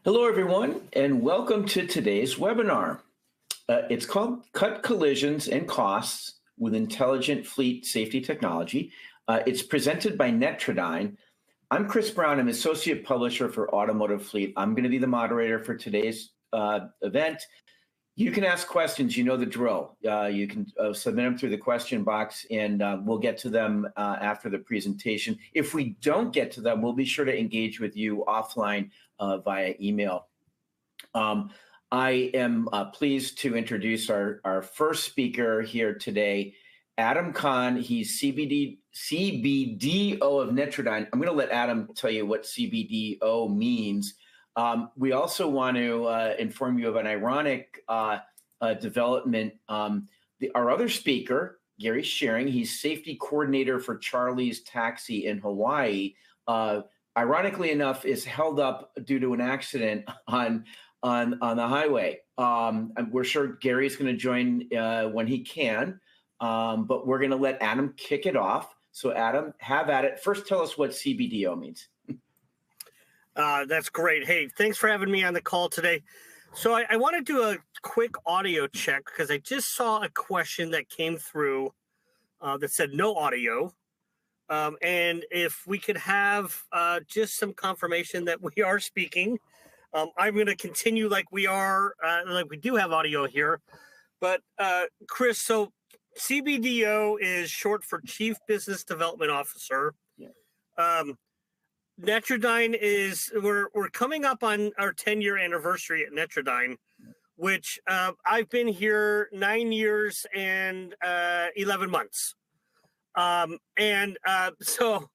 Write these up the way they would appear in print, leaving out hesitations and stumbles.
Hello, everyone, and welcome to today's webinar. It's called Cut Collisions and Costs with Intelligent Fleet Safety Technology. It's presented by Netradyne. I'm Chris Brown. I'm Associate Publisher for Automotive Fleet. I'm going to be the moderator for today's event. You can ask questions. You know the drill. You can submit them through the question box, and we'll get to them after the presentation. If we don't get to them, we'll be sure to engage with you offline via email. I am pleased to introduce our first speaker here today, Adam Kahn. He's CBDO of Netradyne. I'm going to let Adam tell you what CBDO means. We also want to inform you of an ironic development. Our other speaker, Gary Shearing, he's safety coordinator for Charlie's Taxi in Hawaii. Ironically enough, is held up due to an accident on the highway. We're sure Gary's going to join when he can, but we're going to let Adam kick it off. So Adam, have at it. First, tell us what CBDO means. That's great. Hey, thanks for having me on the call today. So I want to do a quick audio check because I just saw a question that came through that said no audio. And if we could have just some confirmation that we are speaking, I'm going to continue like we are, like we do have audio here. But Chris, so CBDO is short for Chief Business Development Officer. Yeah. Netradyne is, we're coming up on our 10-year anniversary at Netradyne, which I've been here 9 years and 11 months. So,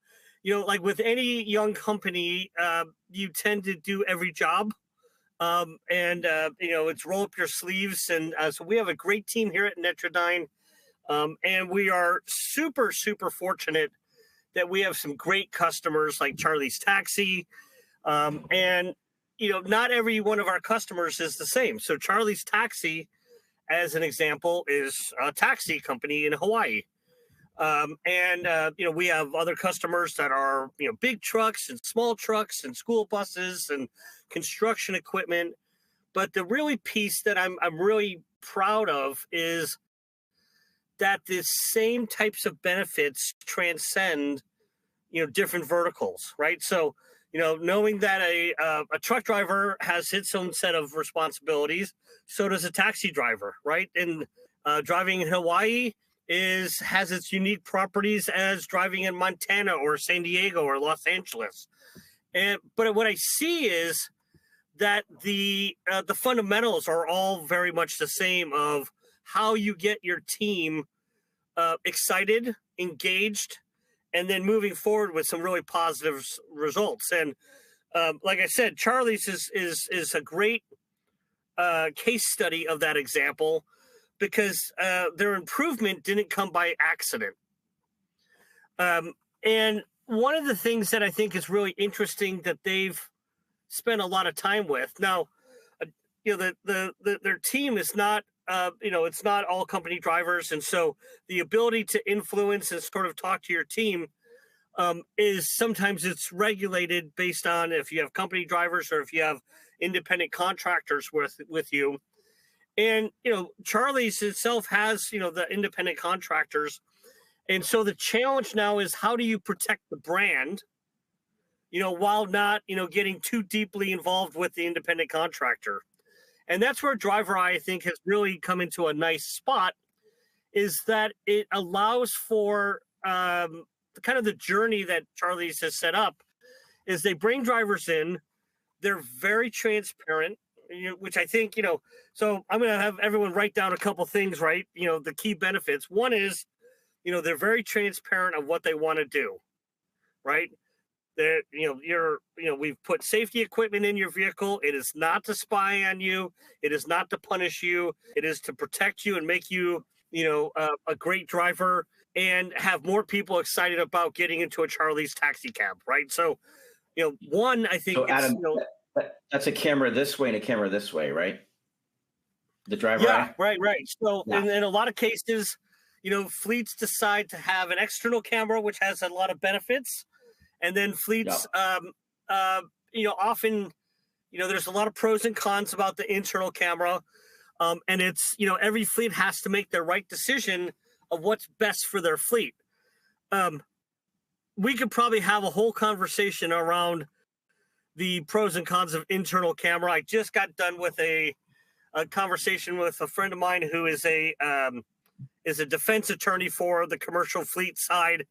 you know, like with any young company, you tend to do every job. You know, it's roll up your sleeves. And so we have a great team here at Netradyne. And we are super, super fortunate that we have some great customers like Charlie's Taxi. And, you know, not every one of our customers is the same. So Charlie's Taxi, as an example, is a taxi company in Hawaii. You know, we have other customers that are, you know, big trucks and small trucks and school buses and construction equipment. But the really piece that I'm really proud of is that the same types of benefits transcend, you know, different verticals, right? So, you know, knowing that a truck driver has its own set of responsibilities, so does a taxi driver, right? And driving in Hawaii has its unique properties as driving in Montana or San Diego or Los Angeles. But what I see is that the fundamentals are all very much the same of how you get your team excited, engaged, and then moving forward with some really positive results. And like I said, Charlie's is a great case study of that example because their improvement didn't come by accident. And one of the things that I think is really interesting that they've spent a lot of time with now, you know, their team is not, you know, it's not all company drivers. And so the ability to influence and sort of talk to your team is sometimes it's regulated based on if you have company drivers or if you have independent contractors with you. And, you know, Charlie's itself has, you know, the independent contractors. And so the challenge now is how do you protect the brand, you know, while not, you know, getting too deeply involved with the independent contractor. And that's where Driver Eye, I think, has really come into a nice spot, is that it allows for kind of the journey that Charlie's has set up, is they bring drivers in, they're very transparent, you know, which I think, you know, so I'm going to have everyone write down a couple things, right? You know, the key benefits. One is, you know, they're very transparent of what they want to do, right? That, you know, we've put safety equipment in your vehicle. It is not to spy on you. It is not to punish you. It is to protect you and make you, you know, a great driver and have more people excited about getting into a Charlie's Taxi cab, right? So, you know, one, I think, So Adam, you know, that's a camera this way and a camera this way, right? The driver yeah, eye? right. So Yeah. in a lot of cases, you know, fleets decide to have an external camera, which has a lot of benefits. And then fleets, you know, often, there's a lot of pros and cons about the internal camera. And it's, every fleet has to make their right decision of what's best for their fleet. We could probably have a whole conversation around the pros and cons of internal camera. I just got done with a conversation with a friend of mine who is a defense attorney for the commercial fleet side.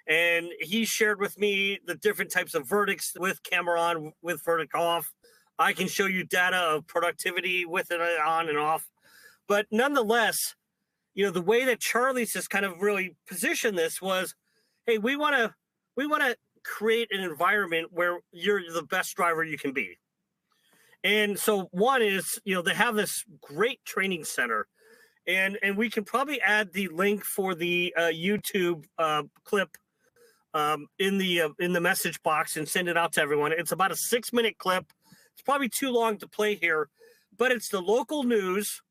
And he shared with me the different types of verdicts with camera on, with verdict off. I can show you data of productivity with it on and off. But nonetheless, the way that Charlie's has kind of really positioned this was, hey, we want to create an environment where you're the best driver you can be. And so one is, they have this great training center. And we can probably add the link for the YouTube clip in the message box and send it out to everyone. It's about a 6-minute clip. It's probably too long to play here, but it's the local news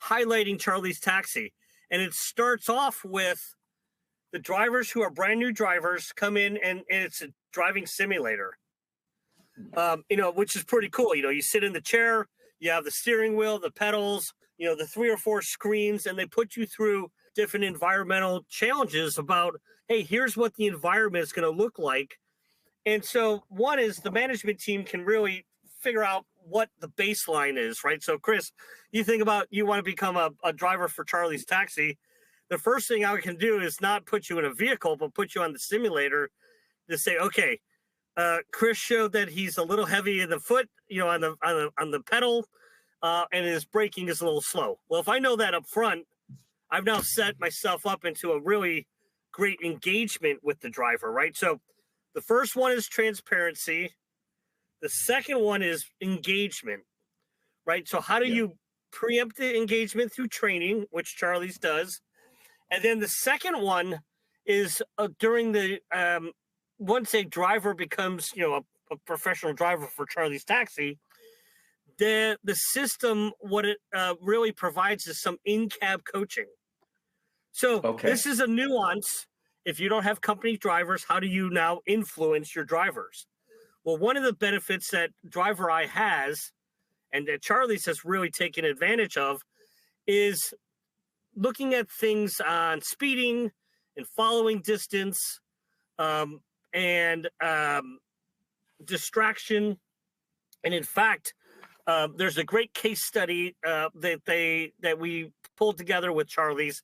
highlighting Charlie's Taxi. And it starts off with the drivers who are brand new drivers come in, and it's a driving simulator, which is pretty cool. You sit in the chair, you have the steering wheel, the pedals, the 3 or 4 screens, and they put you through different environmental challenges about, hey, here's what the environment is going to look like. And so one is the management team can really figure out what the baseline is, right? So Chris, you think about, you want to become a driver for Charlie's Taxi. The first thing I can do is not put you in a vehicle, but put you on the simulator to say, okay, Chris showed that he's a little heavy in the foot, on the pedal, and his braking is a little slow. Well, if I know that up front, I've now set myself up into a really great engagement with the driver, right? So the first one is transparency. The second one is engagement, right? So how do you preempt the engagement through training, which Charlie's does? And then the second one is during the once a driver becomes, a professional driver for Charlie's Taxi, the system, what it really provides is some in-cab coaching. So This is a nuance. If you don't have company drivers, how do you now influence your drivers? Well, one of the benefits that Driver Eye has, and that Charlie's has really taken advantage of, is looking at things on speeding and following distance and distraction. And in fact, there's a great case study that we pulled together with Charlie's.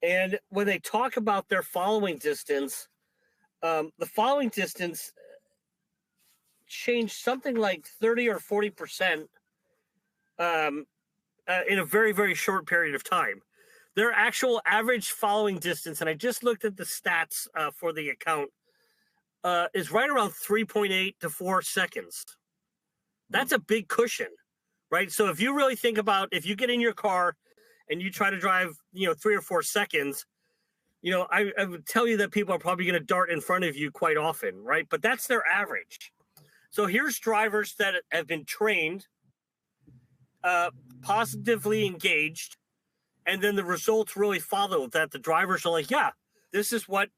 And when they talk about their following distance, the following distance changed something like 30 or 40% in a very, very short period of time. Their actual average following distance, and I just looked at the stats for the account, is right around 3.8 to 4 seconds. That's a big cushion, right? So if you really think about, if you get in your car and you try to drive, 3 or 4 seconds, I would tell you that people are probably going to dart in front of you quite often, right? But that's their average. So here's drivers that have been trained, positively engaged, and then the results really follow that. The drivers are like, yeah, this is what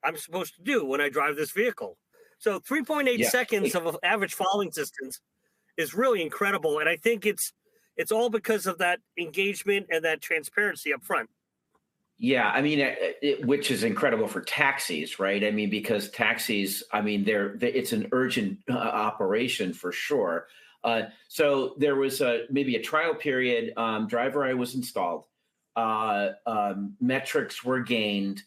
I'm supposed to do when I drive this vehicle. So 3.8 seconds of an average following distance is really incredible. And I think it's all because of that engagement and that transparency up front. Yeah, I mean, which is incredible for taxis, right? I mean, because taxis, I mean, it's an urgent operation for sure. So there was maybe a trial period. Driver Eye was installed. Metrics were gained.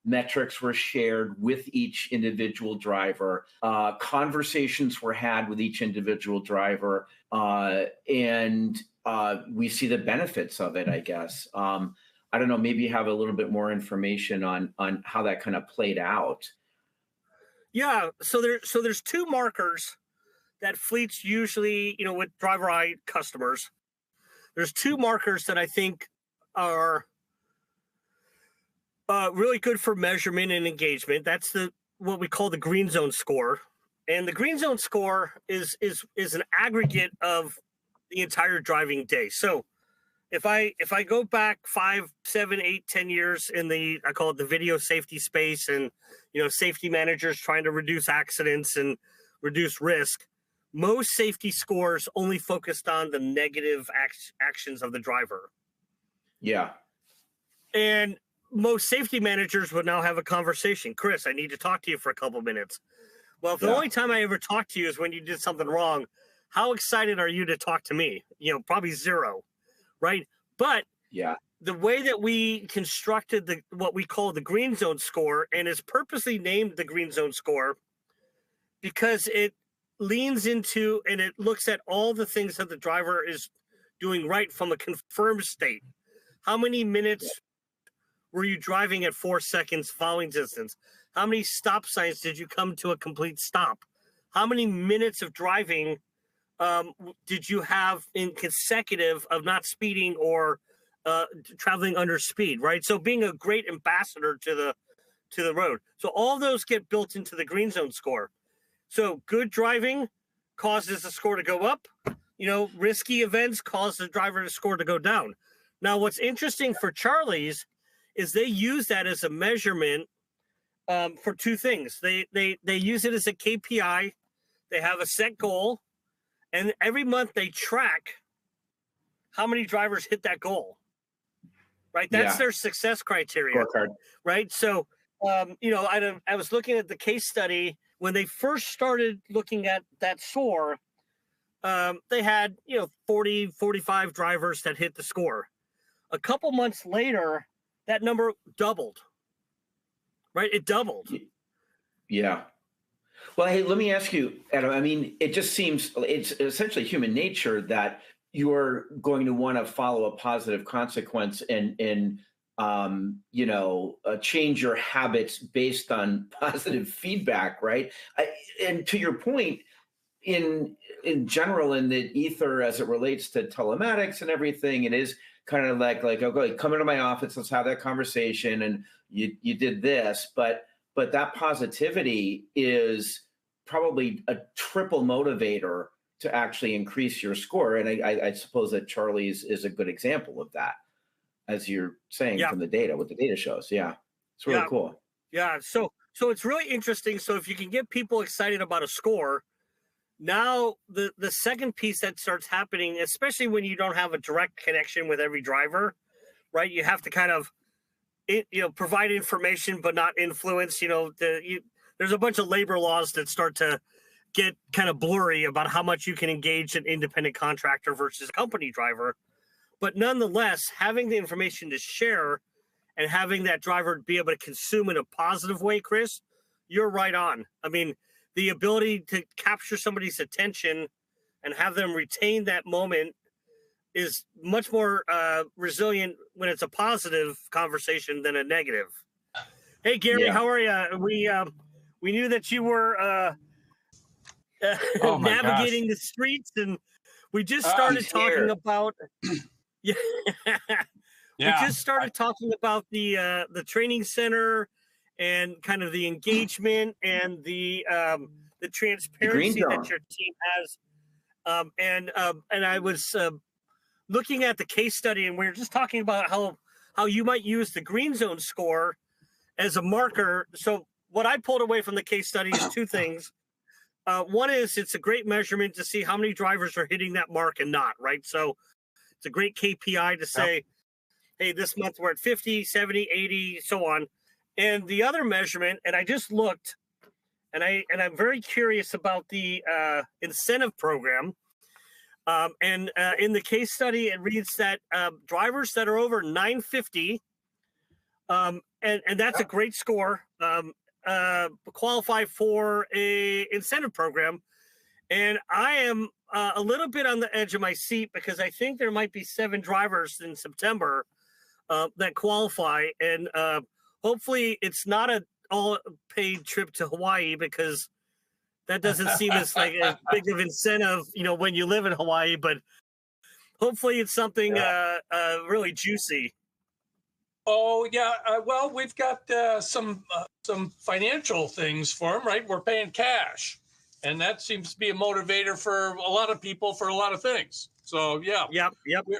Metrics were shared with each individual driver. Conversations were had with each individual driver, and we see the benefits of it, I guess. I don't know, maybe you have a little bit more information on how that kind of played out. Yeah, so there's 2 markers that fleets usually, with Driver Eye customers. There's 2 markers that I think are really good for measurement and engagement. That's what we call the GreenZone score. And the GreenZone score is an aggregate of the entire driving day. So if I go back 5, 7, 8, 10 years in I call it the video safety space, and safety managers trying to reduce accidents and reduce risk, most safety scores only focused on the negative actions of the driver. Yeah. And most safety managers would now have a conversation. Chris, I need to talk to you for a couple minutes. Well, if the only time I ever talk to you is when you did something wrong, how excited are you to talk to me? Probably zero, right? But the way that we constructed what we call the GreenZone score, and is purposely named the GreenZone score because it leans into and it looks at all the things that the driver is doing right from a confirmed state. How many minutes were you driving at 4 seconds following distance? How many stop signs did you come to a complete stop? How many minutes of driving did you have in consecutive of not speeding or traveling under speed, right? So being a great ambassador to the road. So all those get built into the GreenZone score. So good driving causes the score to go up. Risky events cause the driver to score to go down. Now, what's interesting for Charlie's is they use that as a measurement for two things. They use it as a KPI. They have a set goal, and every month they track how many drivers hit that goal. Right, that's their success criteria. Right, so I was looking at the case study when they first started looking at that score. They had 40, 45 drivers that hit the score. A couple months later, that number doubled. Right, it doubled. Yeah. Well, hey, let me ask you, Adam. I mean, it just seems it's essentially human nature that you're going to want to follow a positive consequence and change your habits based on positive feedback, right? And to your point, in general, in the ether, as it relates to telematics and everything, it is kind of like okay, come into my office, let's have that conversation, and you did this, but that positivity is probably a triple motivator to actually increase your score. And I suppose that Charlie's is a good example of that, as you're saying from the data, what the data shows. Yeah, it's really cool. Yeah, so it's really interesting. So if you can get people excited about a score, now the second piece that starts happening, especially when you don't have a direct connection with every driver, right? You have to kind of provide information but not influence. There's a bunch of labor laws that start to get kind of blurry about how much you can engage an independent contractor versus company driver. But nonetheless, having the information to share and having that driver be able to consume in a positive way, Chris, you're right on. I mean, the ability to capture somebody's attention and have them retain that moment is much more resilient when it's a positive conversation than a negative. Hey, Gary, how are you? We knew that you were navigating the streets, and we just started talking about we just started talking about the training center and kind of the engagement and the transparency that your team has. And I was looking at the case study, and we were just talking about how you might use the GreenZone score as a marker. So what I pulled away from the case study is two things. One is it's a great measurement to see how many drivers are hitting that mark and not, right? So it's a great KPI to say, hey, this month we're at 50, 70, 80, so on. And the other measurement, and I just looked, and I'm very curious about the incentive program. In the case study, it reads that drivers that are over 950, and that's a great score, qualify for a incentive program. And I am a little bit on the edge of my seat because I think there might be 7 drivers in September that qualify. And hopefully it's not an all-paid trip to Hawaii, because that doesn't seem as like a big of incentive, when you live in Hawaii. But hopefully it's something really juicy. Oh yeah, well, we've got some financial things for them, right? We're paying cash, and that seems to be a motivator for a lot of people for a lot of things. So yep,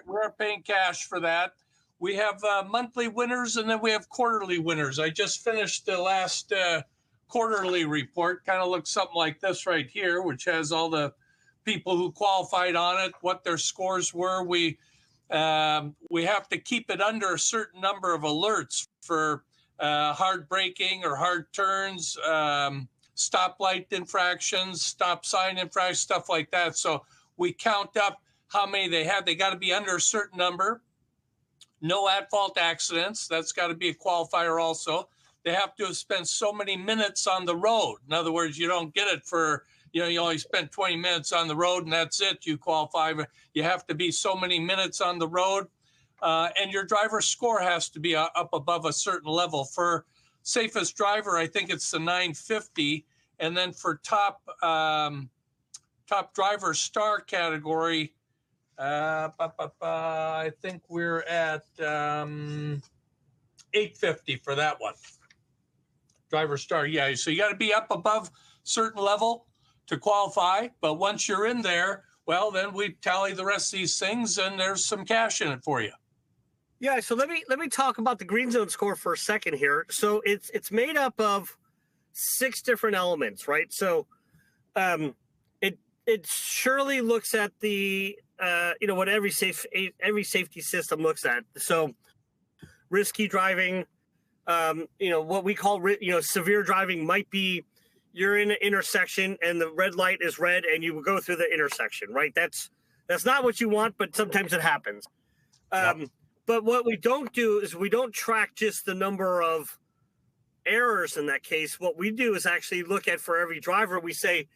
we're paying cash for that. We have monthly winners, and then we have quarterly winners. I just finished the last quarterly report. Kind of looks something like this right here, which has all the people who qualified on it, what their scores were. We have to keep it under a certain number of alerts for hard braking or hard turns, stoplight infractions, stop sign infractions, stuff like that. So we count up how many they have. They got to be under a certain number. No at-fault accidents. That's got to be a qualifier also. They have to have spent so many minutes on the road. In other words, you don't get it for, you only spent 20 minutes on the road and that's it. You qualify. You have to be so many minutes on the road. And your driver's score has to be up above a certain level. For safest driver, I think it's the 950. And then for top driver star category, I think we're at 850 for that one. Driver star, yeah. So you got to be up above certain level to qualify. But once you're in there, well, then we tally the rest of these things, and there's some cash in it for you. Yeah, so let me talk about the GreenZone score for a second here. So it's made up of 6 different elements, right? So it surely looks at the what every safety system looks at. So risky driving, what we call severe driving might be you're in an intersection and the red light is red and you go through the intersection, right? That's not what you want, but sometimes it happens. Yep. But what we don't do is we don't track just the number of errors in that case. What we do is actually look at, for every driver, we say,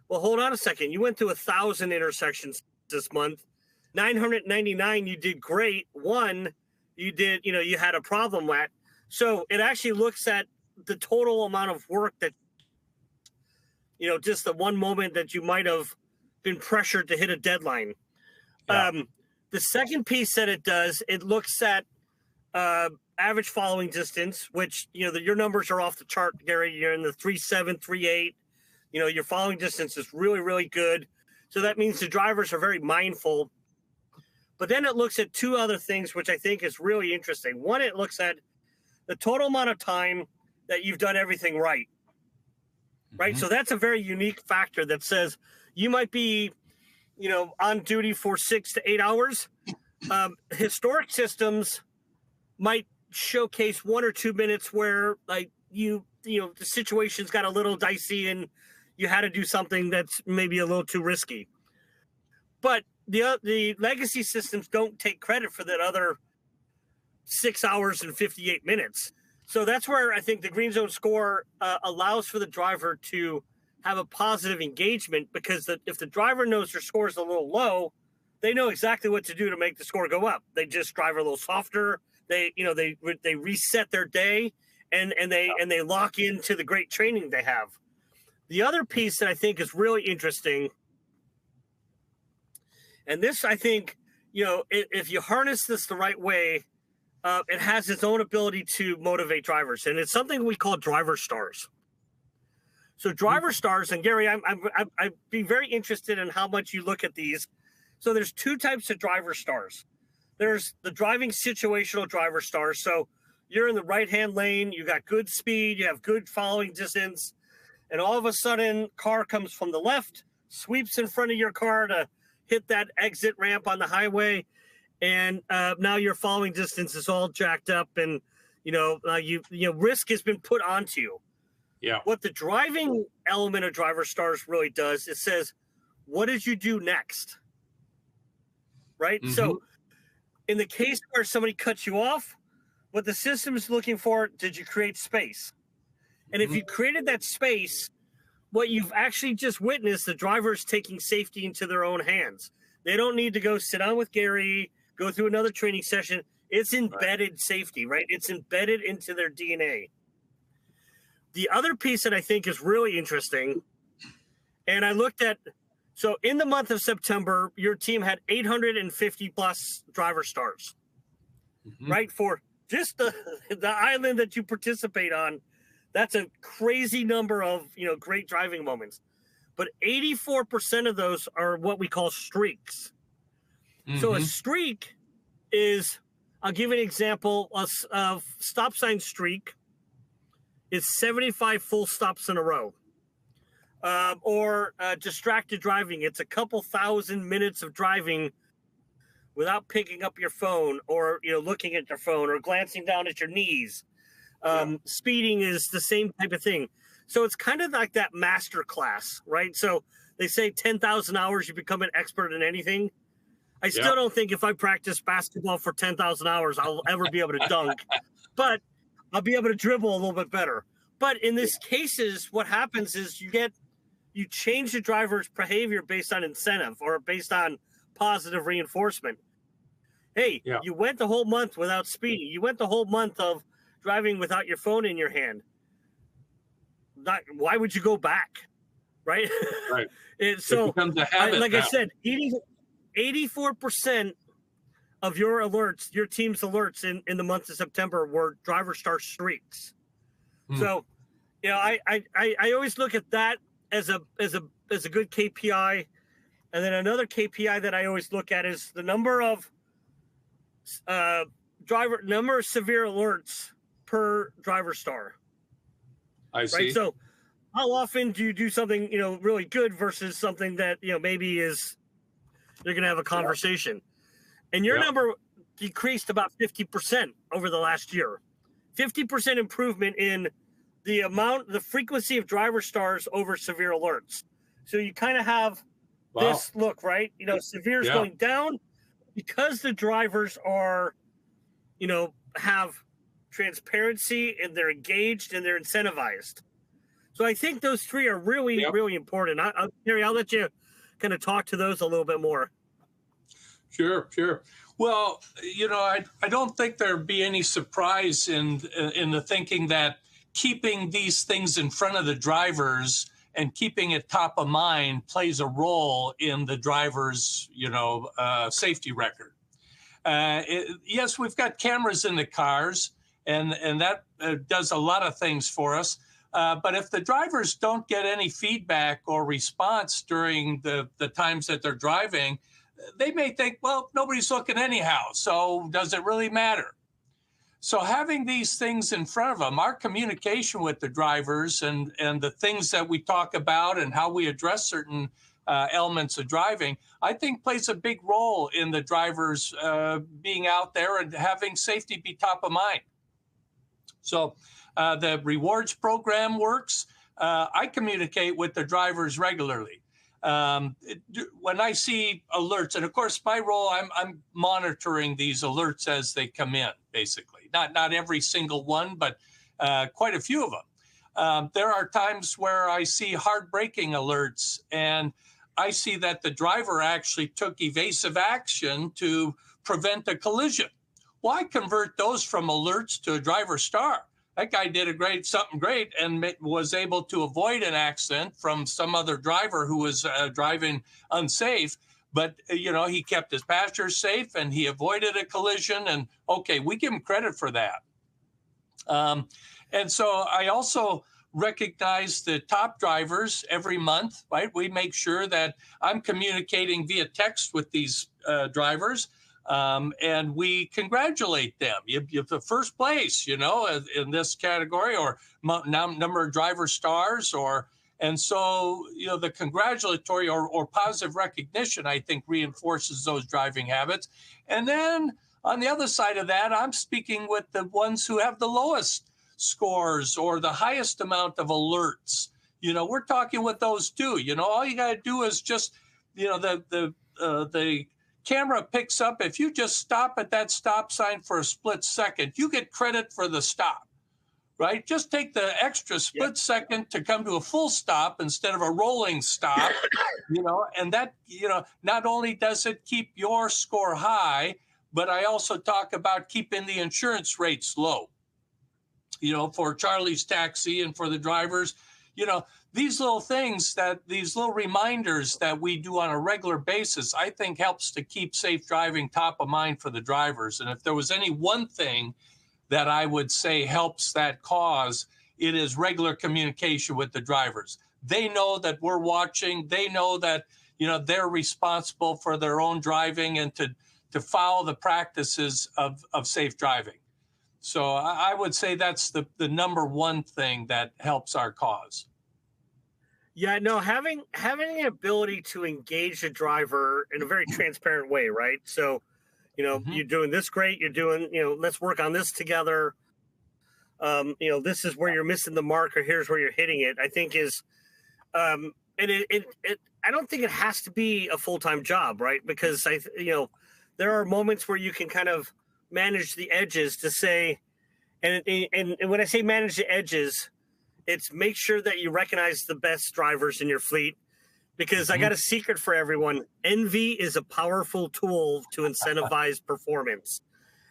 well, hold on a second. You went through 1,000 intersections this month. 999, you did great. 1, you did, you had a problem at. So it actually looks at the total amount of work that, just the one moment that you might have been pressured to hit a deadline. Yeah. The second piece that it does, it looks at average following distance, which, your numbers are off the chart, Gary. You're in the 3.7, 3.8. Your following distance is really, really good. So that means the drivers are very mindful. But then it looks at 2 other things, which I think is really interesting. One, it looks at the total amount of time that you've done everything right. Right. So that's a very unique factor that says you might be, on duty for 6 to 8 hours. Historic systems might showcase 1 or 2 minutes where, like, the situation's got a little dicey and you had to do something that's maybe a little too risky. But the legacy systems don't take credit for that other 6 hours and 58 minutes. So that's where I think the GreenZone score allows for the driver to have a positive engagement, because if the driver knows their score is a little low, they know exactly what to do to make the score go up. They just drive a little softer. They reset their day and they lock into the great training they have. The other piece that I think is really interesting, and this, I think, if you harness this the right way, it has its own ability to motivate drivers, and it's something we call driver stars. So driver stars, and Gary, I'd be very interested in how much you look at these. So there's 2 types of driver stars. There's the driving situational driver stars. So you're in the right-hand lane, you got good speed, you have good following distance, and all of a sudden, car comes from the left, sweeps in front of your car to hit that exit ramp on the highway, and now your following distance is all jacked up, and risk has been put onto you. Yeah. What the driving element of driver stars really does, it says, what did you do next? Right? Mm-hmm. So in the case where somebody cuts you off, what the system is looking for, did you create space? And if you created that space, what you've actually just witnessed, the driver is taking safety into their own hands. They don't need to go sit down with Gary, go through another training session. It's embedded safety, right? It's embedded into their DNA. The other piece that I think is really interesting, and I looked at, so in the month of September, your team had 850 plus driver stars, right? For just the island that you participate on. That's a crazy number of, great driving moments. But 84% of those are what we call streaks. So a streak is, I'll give you an example, a stop sign streak is 75 full stops in a row. or distracted driving. It's a couple thousand minutes of driving without picking up your phone, or looking at your phone, or glancing down at your knees. Speeding is the same type of thing. So it's kind of like that master class, right? So they say 10,000 hours, you become an expert in anything. I still don't think if I practice basketball for 10,000 hours, I'll ever be able to dunk, but I'll be able to dribble a little bit better. But in these cases, what happens is you change the driver's behavior based on incentive or based on positive reinforcement. Hey, you went the whole month without speeding. You went the whole month of driving without your phone in your hand. Why would you go back? Right. Right. So, it becomes a habit like now. I said, 84% of your alerts, your team's alerts in the month of September were driver star streaks. So, I always look at that as a good KPI. And then another KPI that I always look at is the number of severe alerts per driver star. I see. Right. So how often do you do something, really good versus something that, maybe you're going to have a conversation, and your number decreased about 50% over the last year, 50% improvement in the frequency of driver stars over severe alerts. So you kind of have this look, right? Severe is going down because the drivers are, have transparency, and they're engaged, and they're incentivized. So I think those three are really, really important. Terry, I'll let you kind of talk to those a little bit more. Sure. Well, I don't think there'd be any surprise in the thinking that keeping these things in front of the drivers and keeping it top of mind plays a role in the driver's, safety record. Yes, we've got cameras in the cars, and that does a lot of things for us. But if the drivers don't get any feedback or response during the times that they're driving, they may think, well, nobody's looking anyhow, so does it really matter? So having these things in front of them, our communication with the drivers and the things that we talk about and how we address certain elements of driving, I think plays a big role in the drivers being out there and having safety be top of mind. So the rewards program works. I communicate with the drivers regularly. When I see alerts, and of course my role, I'm monitoring these alerts as they come in, basically. Not every single one, but quite a few of them. There are times where I see hard braking alerts, and I see that the driver actually took evasive action to prevent a collision. Well, I convert those from alerts to a driver star. That guy did something great and was able to avoid an accident from some other driver who was driving unsafe. But, he kept his passengers safe and he avoided a collision. And okay, we give him credit for that. And so I also recognize the top drivers every month, right? We make sure that I'm communicating via text with these drivers. And we congratulate them. You're the first place, in this category, or number of driver stars, and so, the congratulatory or positive recognition, I think, reinforces those driving habits. And then on the other side of that, I'm speaking with the ones who have the lowest scores or the highest amount of alerts. We're talking with those too. All you got to do is just, the camera picks up. If you just stop at that stop sign for a split second, you get credit for the stop, right? Just take the extra split second to come to a full stop instead of a rolling stop, and that, not only does it keep your score high, but I also talk about keeping the insurance rates low, for Charlie's Taxi and for the drivers. These little things, these little reminders that we do on a regular basis, I think helps to keep safe driving top of mind for the drivers. And if there was any one thing that I would say helps that cause, it is regular communication with the drivers. They know that we're watching. They know that, they're responsible for their own driving and to follow the practices of safe driving. So I would say that's the number one thing that helps our cause. Yeah, no, having an ability to engage the driver in a very transparent way, right? So, Mhm. you're doing this great, you're doing, let's work on this together. This is where you're missing the mark, or here's where you're hitting it. I think is, and it I don't think it has to be a full time job, right? Because there are moments where you can kind of manage the edges to say, and when I say manage the edges, it's make sure that you recognize the best drivers in your fleet. Because I Mhm. got a secret for everyone. Envy is a powerful tool to incentivize performance.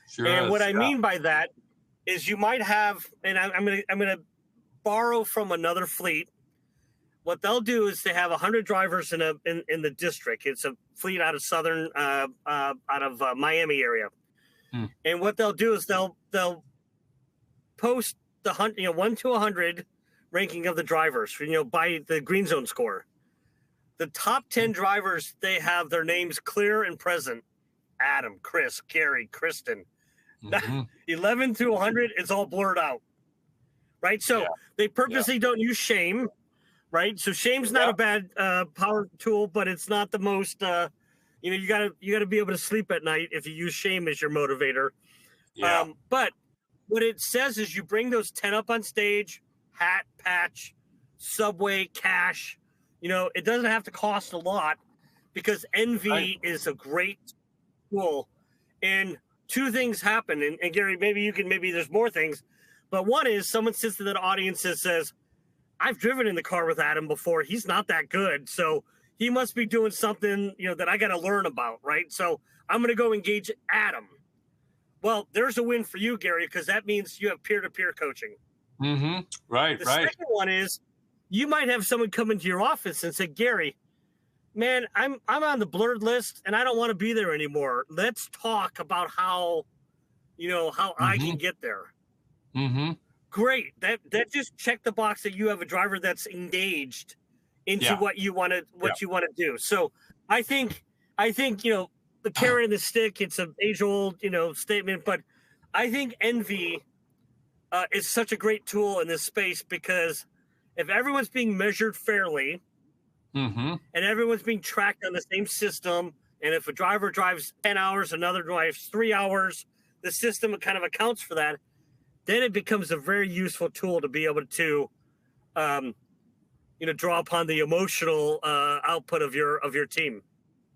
Sure And what is. I Yeah. mean by that is you might have, and I'm gonna borrow from another fleet. What they'll do is they have 100 drivers in the district. It's a fleet out of southern out of Miami area. Hmm. And what they'll do is they'll post the 1 to 100 ranking of the drivers, by the GreenZone score. The top 10 drivers, they have their names clear and present. Adam, Chris, Gary, Kristen. Mhm. 11 through 100 is all blurred out, right? So Yeah. they purposely don't use shame, right? So shame's not Yeah. a bad power tool, but it's not the most. You gotta be able to sleep at night if you use shame as your motivator. Yeah. But what it says is you bring those 10 up on stage, hat, patch, subway, cash. It doesn't have to cost a lot because envy Right. is a great tool. And two things happen. And Gary, maybe there's more things, but one is someone sits in that audience and says, I've driven in the car with Adam before. He's not that good. So he must be doing something, that I got to learn about. Right. So I'm going to go engage Adam. Well, there's a win for you, Gary, because that means you have peer-to-peer coaching. Mhm. Right. The Right. second one is you might have someone come into your office and say, Gary, man, I'm on the blurred list and I don't want to be there anymore. Let's talk about how I can Mhm. get there. Mhm. Great. That just checked the box that you have a driver that's engaged into Yeah. what you want to do. So I think the carrot and the stick, it's an age old statement, but I think envy is such a great tool in this space because if everyone's being measured fairly Mhm. and everyone's being tracked on the same system, and if a driver drives 10 hours, another drives 3 hours, the system kind of accounts for that, then it becomes a very useful tool to be able to draw upon the emotional output of your team.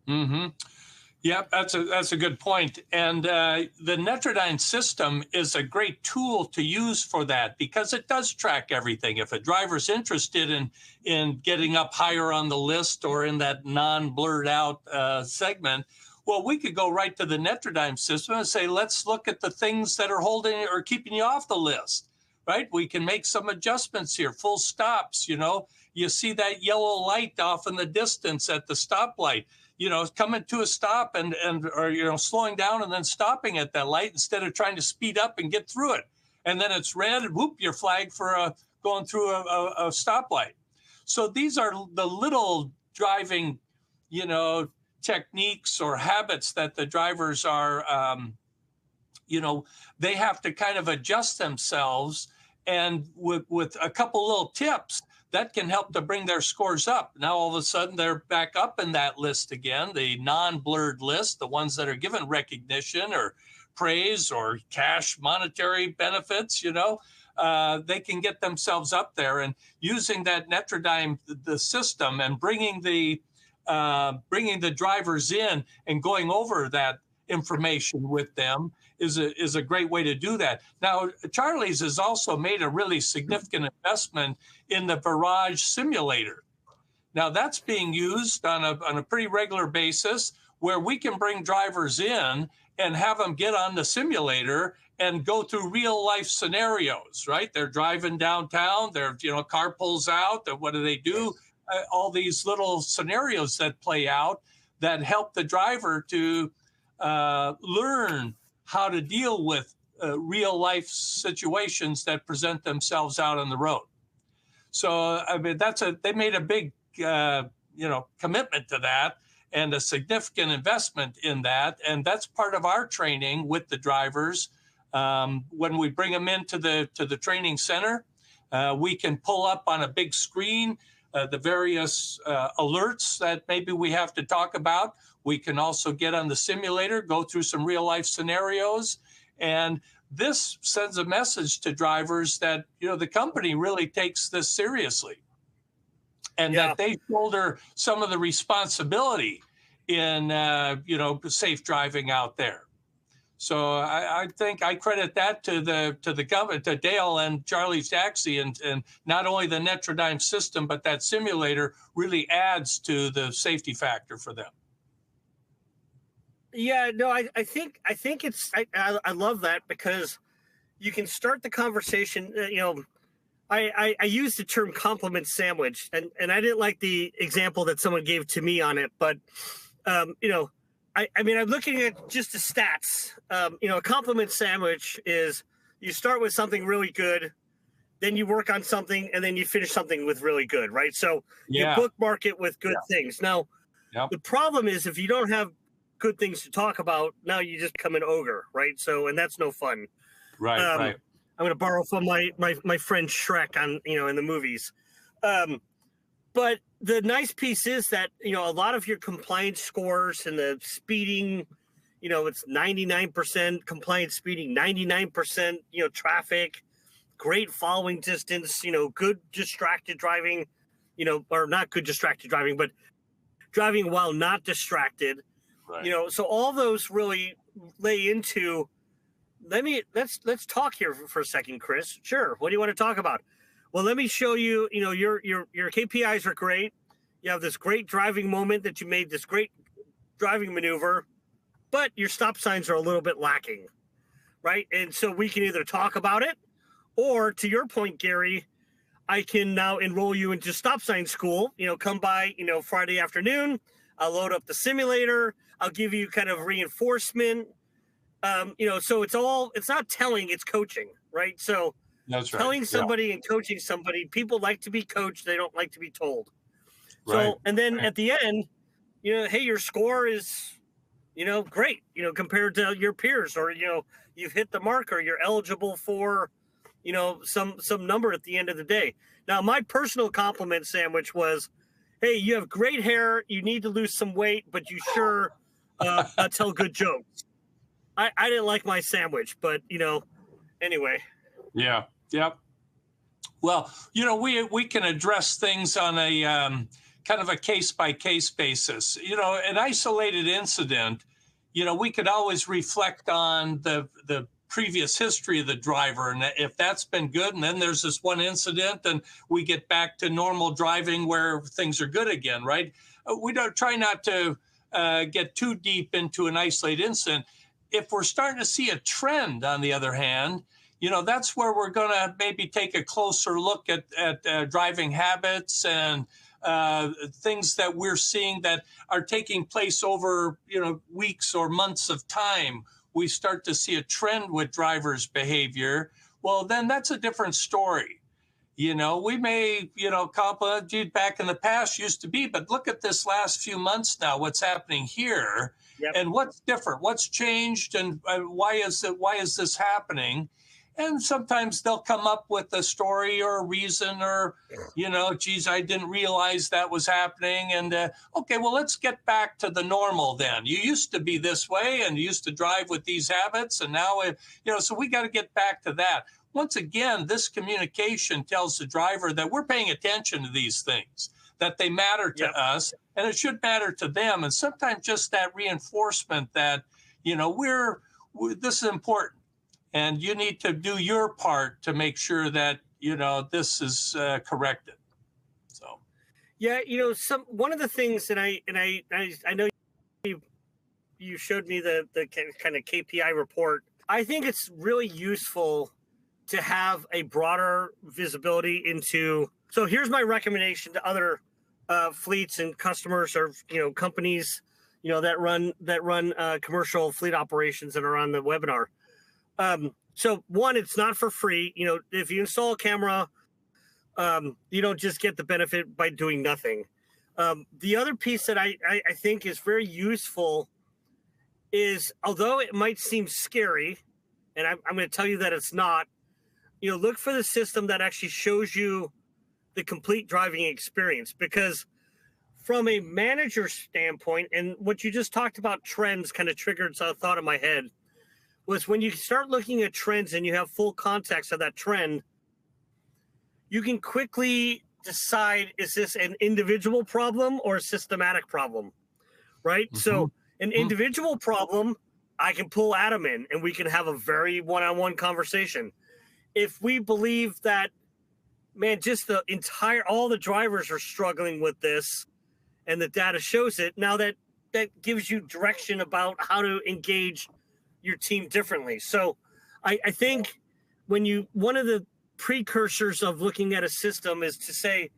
Mhm. Yeah, that's a good point. And the Netradyne system is a great tool to use for that because it does track everything. If a driver's interested in getting up higher on the list or in that non-blurred out segment, well, we could go right to the Netradyne system and say, let's look at the things that are holding or keeping you off the list, right? We can make some adjustments here, full stops. You see that yellow light off in the distance at the stoplight. Coming to a stop and or slowing down and then stopping at that light instead of trying to speed up and get through it. And then it's red, and whoop, you're flagged for going through a stoplight. So these are the little driving, techniques or habits that the drivers are, they have to kind of adjust themselves. And with a couple little tips, that can help to bring their scores up. Now, all of a sudden, they're back up in that list again, the non-blurred list, the ones that are given recognition or praise or cash monetary benefits, they can get themselves up there. And using that Netradyne, the system, and bringing the drivers in and going over that information with them is a great way to do that. Now, Charlie's has also made a really significant investment in the Barrage simulator. Now, that's being used on a pretty regular basis where we can bring drivers in and have them get on the simulator and go through real life scenarios, right? They're driving downtown, their car pulls out, what do they do? All these little scenarios that play out that help the driver to learn how to deal with real life situations that present themselves out on the road. So, I mean, they made a big, commitment to that and a significant investment in that. And that's part of our training with the drivers. When we bring them into the training center, we can pull up on a big screen the various alerts that maybe we have to talk about. We can also get on the simulator, go through some real life scenarios. And this sends a message to drivers that, the company really takes this seriously and that they shoulder some of the responsibility in, safe driving out there. So I think I credit that to the government, to Dale and Charlie's Taxi, and not only the Netradyne system, but that simulator really adds to the safety factor for them. Yeah, no, I think it's I love that because you can start the conversation. I use the term compliment sandwich, and I didn't like the example that someone gave to me on it, but I mean, I'm looking at just the stats. A compliment sandwich is you start with something really good, then you work on something, and then you finish something with really good, right? So you bookmark it with good things. Now, the problem is if you don't have good things to talk about, now you just become an ogre, right? So, and that's no fun. Right, right. I'm going to borrow from my friend Shrek on, in the movies. But the nice piece is that, a lot of your compliance scores and the speeding, it's 99% compliance speeding, 99%, traffic, great following distance, good distracted driving, or not good distracted driving, but driving while not distracted. Right. So all those really lay into, let's talk here for a second, Chris. Sure. What do you want to talk about? Well, let me show you, your KPIs are great. You have this great driving moment that you made this great driving maneuver, but your stop signs are a little bit lacking, right? And so we can either talk about it, or to your point, Gary, I can now enroll you into stop sign school, come by, Friday afternoon. I'll load up the simulator. I'll give you kind of reinforcement. So it's not telling, it's coaching, right? So that's right. Telling somebody and coaching somebody, people like to be coached. They don't like to be told. Right. So, and then at the end, hey, your score is, great, compared to your peers, or, you've hit the mark, or you're eligible for, some number at the end of the day. Now, my personal compliment sandwich was, hey, you have great hair. You need to lose some weight, but you sure tell good jokes. I didn't like my sandwich, but, anyway. Yeah. Yep. Well, we can address things on a kind of a case by case basis. An isolated incident, we could always reflect on the previous history of the driver, and if that's been good, and then there's this one incident, and we get back to normal driving where things are good again, right? We don't try not to get too deep into an isolated incident. If we're starting to see a trend, on the other hand, that's where we're going to maybe take a closer look at driving habits and things that we're seeing that are taking place over, weeks or months of time. We start to see a trend with drivers' behavior. Well, then that's a different story. We may, compliment you back in the past used to be, but look at this last few months now, what's happening here. Yep. And what's different, what's changed, and why is this happening? And sometimes they'll come up with a story or a reason, or, geez, I didn't realize that was happening. And, okay, well, let's get back to the normal then. You used to be this way and you used to drive with these habits. And now, so we got to get back to that. Once again, this communication tells the driver that we're paying attention to these things, that they matter to us, and it should matter to them. And sometimes just that reinforcement that, this is important. And you need to do your part to make sure that, this is corrected. So, yeah, one of the things that I know you showed me the kind of KPI report. I think it's really useful to have a broader visibility into. So here's my recommendation to other fleets and customers, or companies, that run commercial fleet operations that are on the webinar. So one, it's not for free. If you install a camera, you don't just get the benefit by doing nothing. The other piece that I think is very useful is, although it might seem scary, and I'm going to tell you that it's not, look for the system that actually shows you the complete driving experience. Because from a manager standpoint, and what you just talked about, trends kind of triggered a thought in my head, was when you start looking at trends and you have full context of that trend, you can quickly decide, is this an individual problem or a systematic problem, right? Mm-hmm. So an individual problem, I can pull Adam in and we can have a very one-on-one conversation. If we believe that, man, just all the drivers are struggling with this and the data shows it, now that gives you direction about how to engage your team differently. So I think one of the precursors of looking at a system is to say,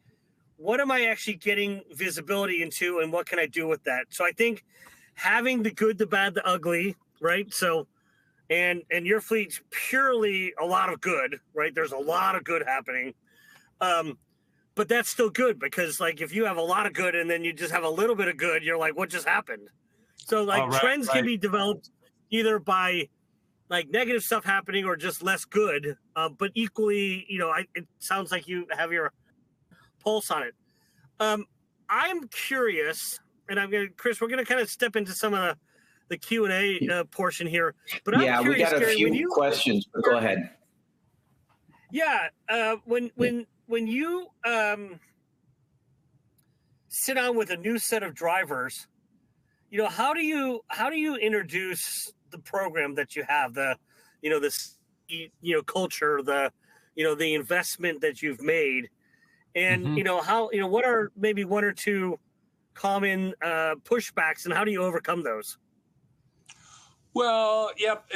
what am I actually getting visibility into and what can I do with that? So I think having the good, the bad, the ugly, right? So, and your fleet's purely a lot of good, right? There's a lot of good happening. But that's still good because like, if you have a lot of good and then you just have a little bit of good, you're like, what just happened? So like trends can be developed either by like negative stuff happening or just less good. But equally, it sounds like you have your pulse on it. I'm curious, and Chris, we're going to kind of step into some of the Q&A portion here. But I'm curious, we got a Gary, few questions, but go ahead. Yeah, when you sit down with a new set of drivers, how do you introduce the program that you have, this culture, the investment that you've made, and what are maybe one or two common pushbacks, and how do you overcome those? Well, yep.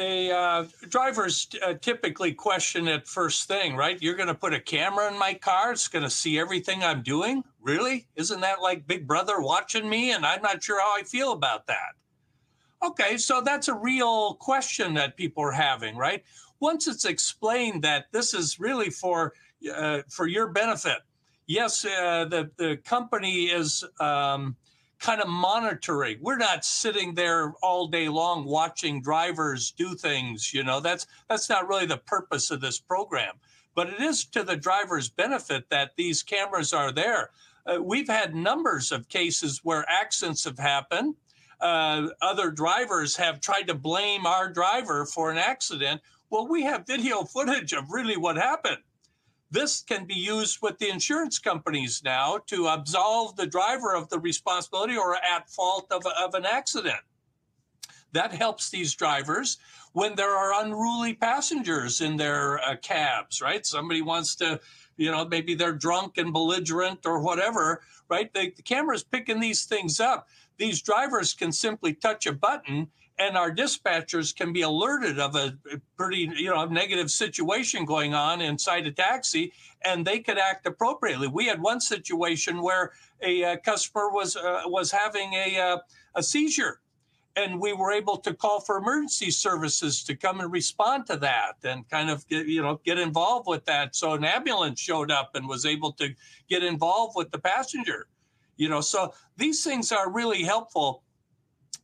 Drivers typically question it first thing, right? You're going to put a camera in my car. It's going to see everything I'm doing. Really? Isn't that like Big Brother watching me? And I'm not sure how I feel about that. Okay, so that's a real question that people are having, right? Once it's explained that this is really for your benefit. Yes, the company is kind of monitoring. We're not sitting there all day long watching drivers do things. That's not really the purpose of this program. But it is to the driver's benefit that these cameras are there. We've had numbers of cases where accidents have happened. Other drivers have tried to blame our driver for an accident. Well, we have video footage of really what happened. This can be used with the insurance companies now to absolve the driver of the responsibility or at fault of an accident. That helps these drivers when there are unruly passengers in their cabs, right? Somebody wants to, maybe they're drunk and belligerent or whatever, right? The camera's picking these things up. These drivers can simply touch a button and our dispatchers can be alerted of a pretty, negative situation going on inside a taxi, and they could act appropriately. We had one situation where a customer was having a seizure, and we were able to call for emergency services to come and respond to that and kind of get involved with that. So an ambulance showed up and was able to get involved with the passenger. So these things are really helpful.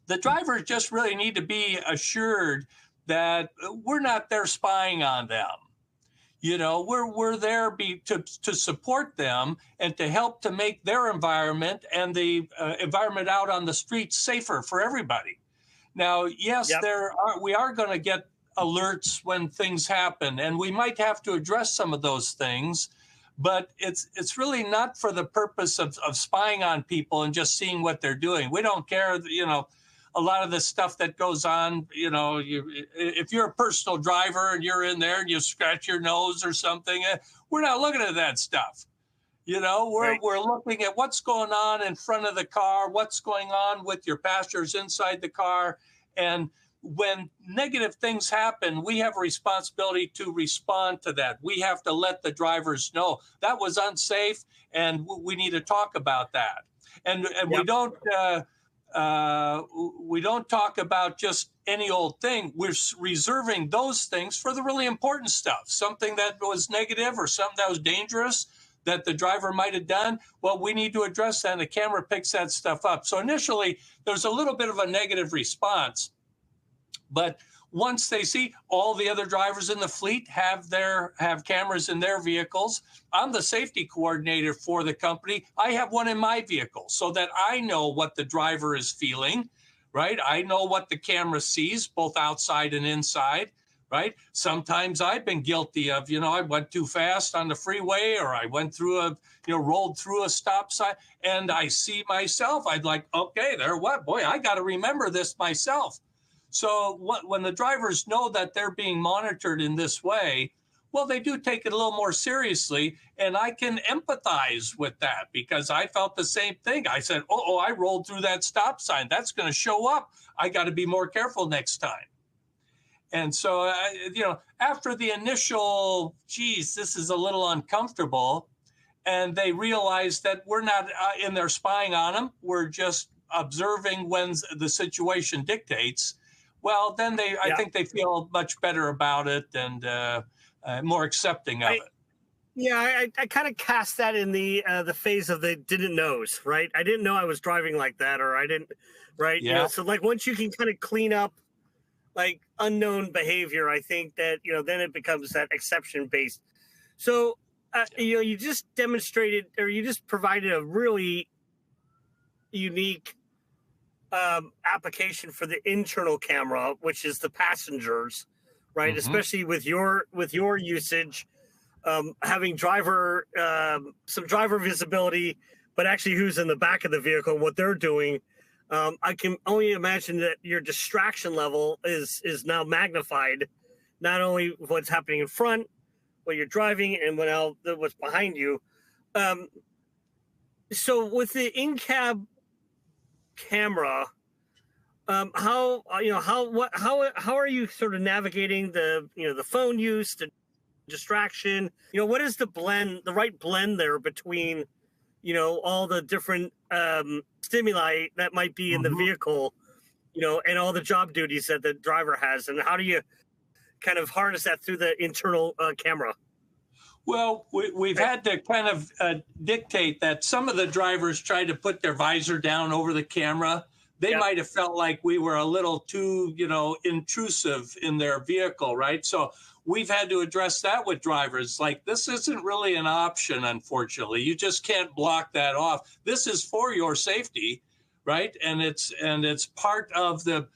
The drivers just really need to be assured that we're not there spying on them. We're there to support them and to help to make their environment and the environment out on the streets safer for everybody. Now, yes, we are going to get alerts when things happen, and we might have to address some of those things. But it's really not for the purpose of spying on people and just seeing what they're doing. We don't care, a lot of the stuff that goes on, if you're a personal driver and you're in there and you scratch your nose or something, we're not looking at that stuff. We're looking at what's going on in front of the car, what's going on with your passengers inside the car. And when negative things happen, we have a responsibility to respond to that. We have to let the drivers know that was unsafe, and we need to talk about that. And we don't talk about just any old thing. We're reserving those things for the really important stuff, something that was negative or something that was dangerous that the driver might have done. Well, we need to address that, and the camera picks that stuff up. So initially, there's a little bit of a negative response. But once they see all the other drivers in the fleet have cameras in their vehicles, I'm the safety coordinator for the company. I have one in my vehicle so that I know what the driver is feeling, right? I know what the camera sees, both outside and inside, right? Sometimes I've been guilty of, I went too fast on the freeway, or I went through rolled through a stop sign, and I see myself. I'd like, okay, I got to remember this myself. So when the drivers know that they're being monitored in this way, well, they do take it a little more seriously, and I can empathize with that because I felt the same thing. I said, I rolled through that stop sign. That's going to show up. I got to be more careful next time. And so, after the initial, this is a little uncomfortable, and they realize that we're not in there spying on them. We're just observing when the situation dictates. Well, then I think they feel much better about it and more accepting of it. Yeah, I kind of cast that in the phase of the didn't knows, right? I didn't know I was driving like that, or I didn't, right? Yeah. So like once you can kind of clean up like unknown behavior, I think that, then it becomes that exception based. So, you just demonstrated, or you just provided a really unique application for the internal camera, which is the passengers, right? Mm-hmm. Especially with your usage, having some driver visibility, but actually who's in the back of the vehicle and what they're doing. I can only imagine that your distraction level is now magnified, not only what's happening in front, what you're driving, and what's behind you. So with the in-cab camera, how are you sort of navigating the phone use, the distraction? What is the right blend there between all the different stimuli that might be in the vehicle, and all the job duties that the driver has, and how do you kind of harness that through the internal camera? Well, we've had to kind of dictate that some of the drivers try to put their visor down over the camera. They might have felt like we were a little too, intrusive in their vehicle, right? So we've had to address that with drivers. Like, this isn't really an option, unfortunately. You just can't block that off. This is for your safety, right? And it's part of the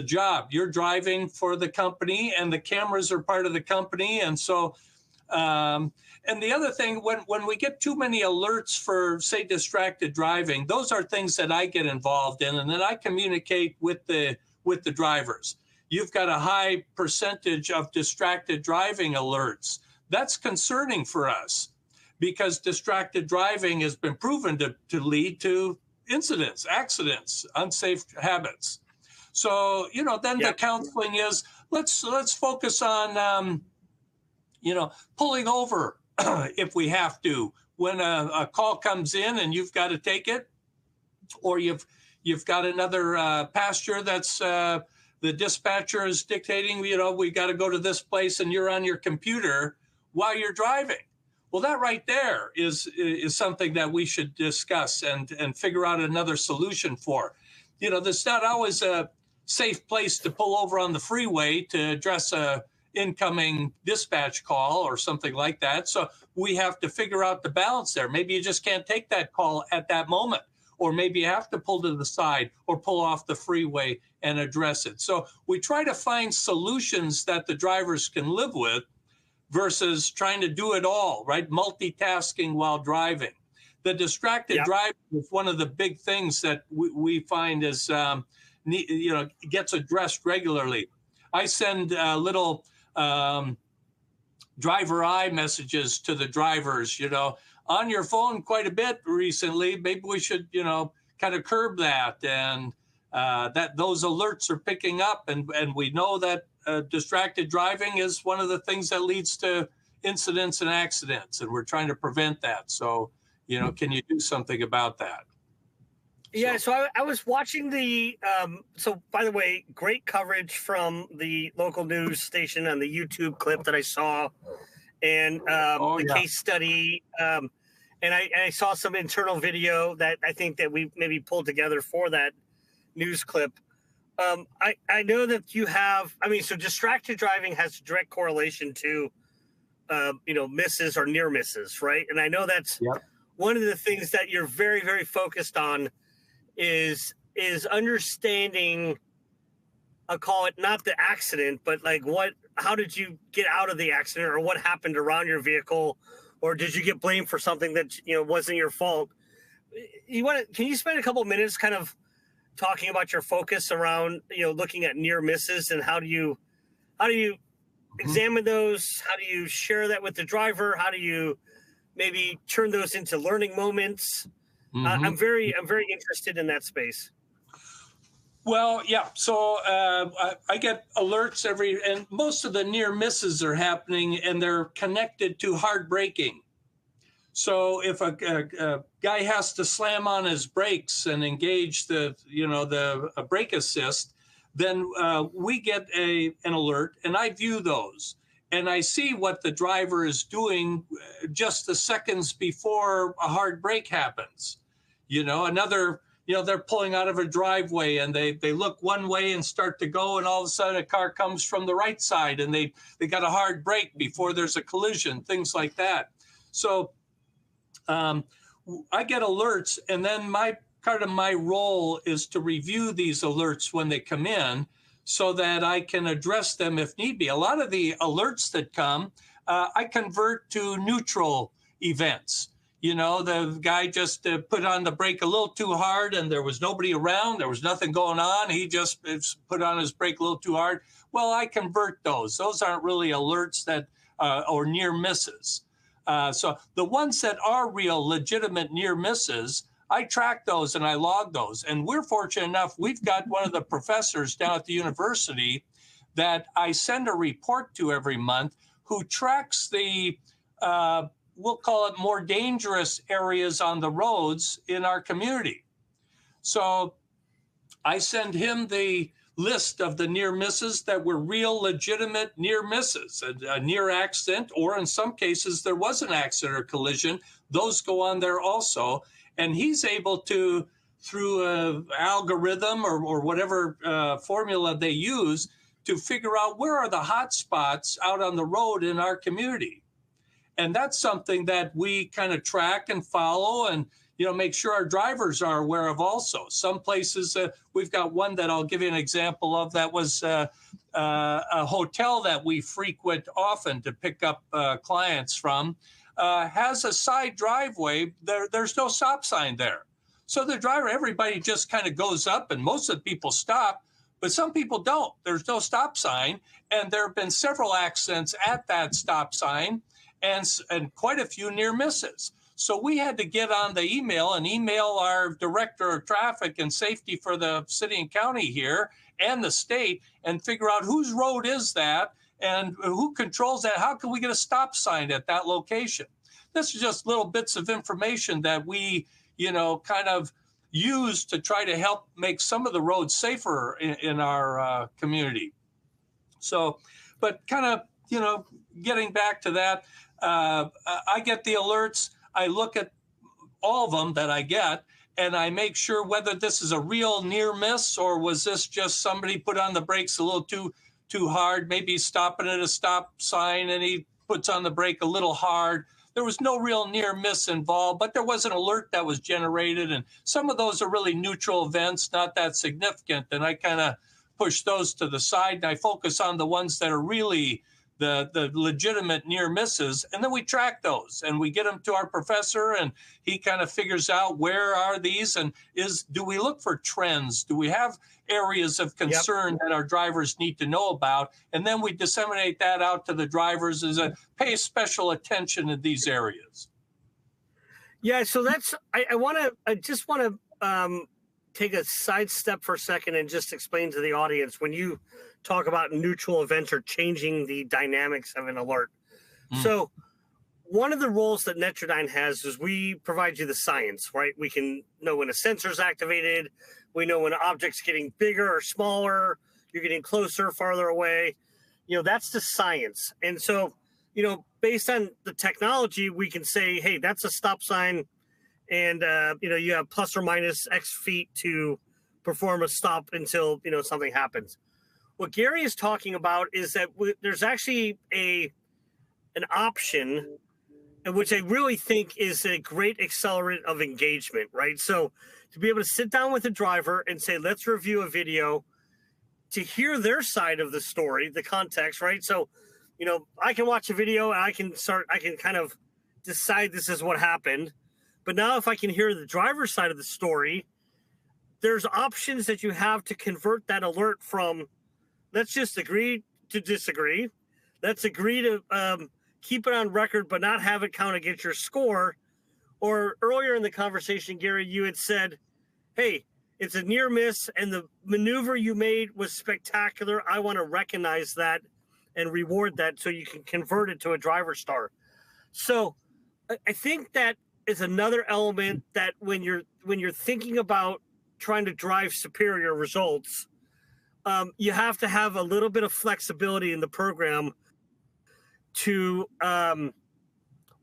job. You're driving for the company, and the cameras are part of the company. And so, and the other thing, when we get too many alerts for, say, distracted driving, those are things that I get involved in, and then I communicate with the drivers. You've got a high percentage of distracted driving alerts. That's concerning for us because distracted driving has been proven to lead to incidents, accidents, unsafe habits. So, then the counseling is let's focus on, pulling over if we have to when a call comes in and you've got to take it, or you've got another passenger that's the dispatcher is dictating, we got to go to this place, and you're on your computer while you're driving. Well, that right there is something that we should discuss and figure out another solution for. There's not always a safe place to pull over on the freeway to address a incoming dispatch call or something like that. So we have to figure out the balance there. Maybe you just can't take that call at that moment, or maybe you have to pull to the side or pull off the freeway and address it. So we try to find solutions that the drivers can live with versus trying to do it all, right? Multitasking while driving. The distracted driving is one of the big things that we find is, gets addressed regularly. I send little driver eye messages to the drivers, on your phone quite a bit recently. Maybe we should, kind of curb that, and that those alerts are picking up, and we know that distracted driving is one of the things that leads to incidents and accidents, and we're trying to prevent that. So, can you do something about that? Yeah, so I was watching so by the way, great coverage from the local news station on the YouTube clip that I saw, and case study. And I saw some internal video that I think that we maybe pulled together for that news clip. I know that you have, I mean, so distracted driving has direct correlation to, misses or near misses, right? And I know that's one of the things that you're very, very focused on is understanding, I'll call it not the accident, but like how did you get out of the accident, or what happened around your vehicle, or did you get blamed for something that, wasn't your fault? Can you spend a couple of minutes kind of talking about your focus around, looking at near misses, and how do you examine those? How do you share that with the driver? How do you maybe turn those into learning moments? I'm very interested in that space. Well, yeah. So I get alerts and most of the near misses are happening, and they're connected to hard braking. So if a guy has to slam on his brakes and engage the brake assist, then we get an alert, and I view those, and I see what the driver is doing just the seconds before a hard brake happens. They're pulling out of a driveway, and they look one way and start to go, and all of a sudden a car comes from the right side, and they got a hard brake before there's a collision, things like that. So I get alerts, and then part of my role is to review these alerts when they come in so that I can address them if need be. A lot of the alerts that come, I convert to neutral events. The guy just put on the brake a little too hard, and there was nobody around. There was nothing going on. He just put on his brake a little too hard. Well, I convert those. Those aren't really alerts that or near misses. So the ones that are real, legitimate near misses, I track those and I log those. And we're fortunate enough, we've got one of the professors down at the university that I send a report to every month who tracks the we'll call it more dangerous areas on the roads in our community. So I send him the list of the near misses that were real, legitimate near misses, a near accident, or in some cases there was an accident or collision. Those go on there also. And he's able to, through an algorithm or whatever formula they use, to figure out where are the hot spots out on the road in our community. And that's something that we kind of track and follow and, make sure our drivers are aware of also. Some places, we've got one that I'll give you an example of that was a hotel that we frequent often to pick up clients from, has a side driveway. There's no stop sign there. So the driver, everybody just kind of goes up, and most of the people stop, but some people don't. There's no stop sign. And there have been several accidents at that stop sign, and quite a few near misses. So we had to get on the email and email our director of traffic and safety for the city and county here and the state and figure out whose road is that and who controls that. How can we get a stop sign at that location? This is just little bits of information that we, kind of use to try to help make some of the roads safer in our community. So, but kind of, getting back to that, I get the alerts. I look at all of them that I get, and I make sure whether this is a real near miss or was this just somebody put on the brakes a little too hard, maybe stopping at a stop sign and he puts on the brake a little hard. There was no real near miss involved, but there was an alert that was generated, and some of those are really neutral events, not that significant, and I kind of push those to the side, and I focus on the ones that are really the legitimate near misses, and then we track those and we get them to our professor, and he kind of figures out where are these and do we look for trends? Do we have areas of concern that our drivers need to know about? And then we disseminate that out to the drivers as pay special attention in these areas. Yeah, so that's I just want to take a sidestep for a second and just explain to the audience when you talk about neutral events or changing the dynamics of an alert. So one of the roles that Netradyne has is we provide you the science, right? We can know when a sensor is activated. We know when an object's getting bigger or smaller. You're getting closer, farther away. That's the science. And so, based on the technology, we can say, hey, that's a stop sign. And, you have plus or minus X feet to perform a stop until, something happens. What Gary is talking about is that there's actually an option, which I really think is a great accelerant of engagement, right? So to be able to sit down with a driver and say, let's review a video, to hear their side of the story, the context, right? So, I can watch a video and I can kind of decide this is what happened. But now if I can hear the driver's side of the story, there's options that you have to convert that alert from, let's just agree to disagree. Let's agree to keep it on record, but not have it count against your score. Or earlier in the conversation, Gary, you had said, hey, it's a near miss and the maneuver you made was spectacular. I want to recognize that and reward that so you can convert it to a driver star. So I think that is another element that when you're thinking about trying to drive superior results, you have to have a little bit of flexibility in the program to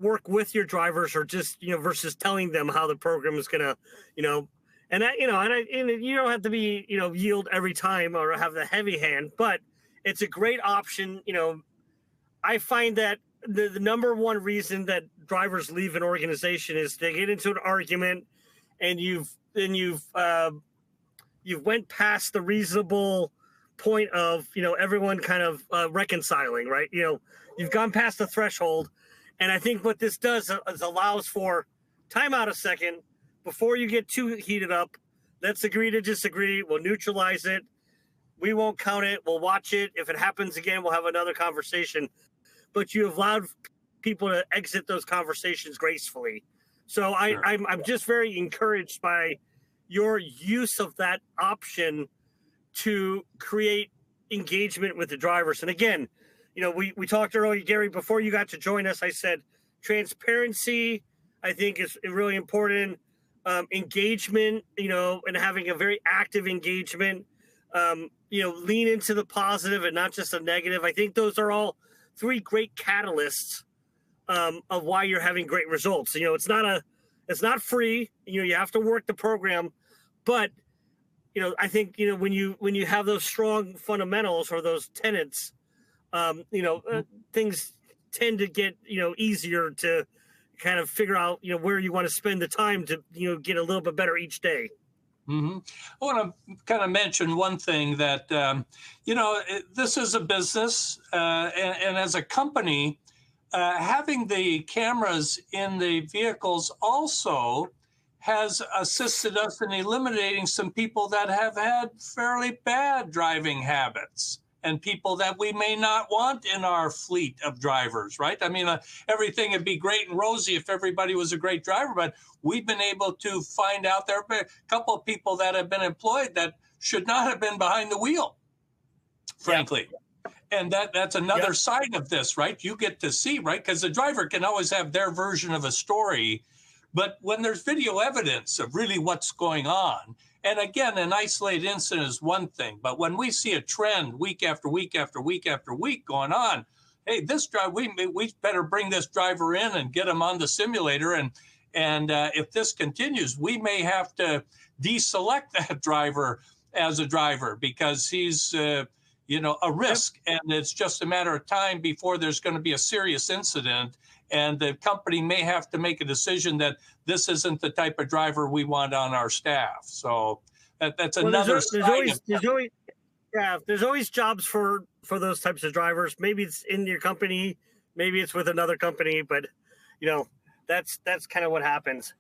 work with your drivers, or just versus telling them how the program is gonna and you don't have to be yield every time or have the heavy hand, but it's a great option. I find that the number one reason that drivers leave an organization is they get into an argument and you've went past the reasonable point of everyone kind of reconciling, right? You've gone past the threshold, and I think what this does is allows for time out a second before you get too heated up. Let's agree to disagree. We'll neutralize it. We won't count it. We'll watch it. If it happens again, we'll have another conversation. But you have allowed people to exit those conversations gracefully. So I'm just very encouraged by your use of that option to create engagement with the drivers. And again, we talked earlier, Gary, before you got to join us, I said transparency, I think, is really important. Engagement, and having a very active engagement, lean into the positive and not just the negative. I think those are all three great catalysts of why you're having great results. It's not free. You have to work the program, but I think when you have those strong fundamentals or those tenets, things tend to get easier to kind of figure out where you want to spend the time to get a little bit better each day. Mm-hmm. I want to kind of mention one thing that, this is a business, and as a company, having the cameras in the vehicles also has assisted us in eliminating some people that have had fairly bad driving habits and people that we may not want in our fleet of drivers, right? I mean, everything would be great and rosy if everybody was a great driver, but we've been able to find out there are a couple of people that have been employed that should not have been behind the wheel, frankly. Yeah. And that's another side of this, right? You get to see, right? Because the driver can always have their version of a story, but when there's video evidence of really what's going on, and again, an isolated incident is one thing, but when we see a trend week after week after week after week going on, hey, this driver, we better bring this driver in and get him on the simulator. And if this continues, we may have to deselect that driver as a driver because he's, a risk. And it's just a matter of time before there's going to be a serious incident. And the company may have to make a decision that this isn't the type of driver we want on our staff. So that's another. There's always jobs for those types of drivers. Maybe it's in your company, maybe it's with another company, but that's kind of what happens.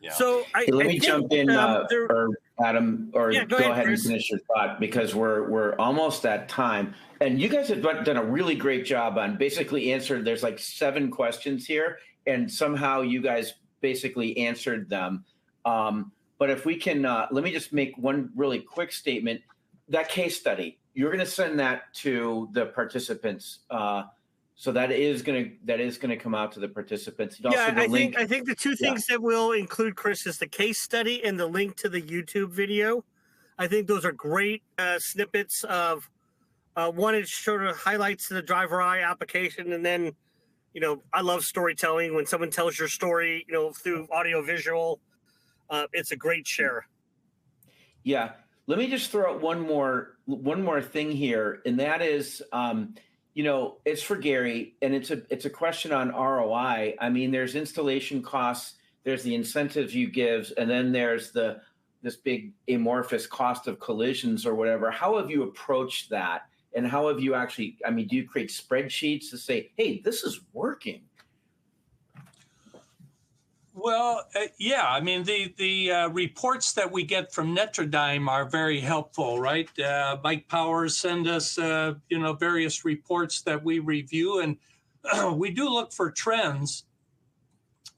Yeah. So let me jump in, or Adam, or go ahead Chris. And finish your thought because we're almost at time. And you guys have done a really great job on basically answered. There's like 7 questions here, and somehow you guys basically answered them. But if we can, let me just make one really quick statement. That case study, you're going to send that to the participants. So that is going to come out to the participants. I think the two things that we'll include, Chris, is the case study and the link to the YouTube video. I think those are great snippets of one. It sort of highlights the driver eye application, and then I love storytelling. When someone tells your story, through audio visual, it's a great share. Yeah. let me just throw out one more thing here, and that is, it's for Gary, and it's a question on ROI. I mean, there's installation costs, there's the incentives you give, and then there's this big amorphous cost of collisions or whatever. How have you approached that? And how have you actually, I mean, do you create spreadsheets to say, hey, this is working? Well, yeah, I mean, the reports that we get from Netradyne are very helpful, right? Mike Powers send us, various reports that we review, and we do look for trends.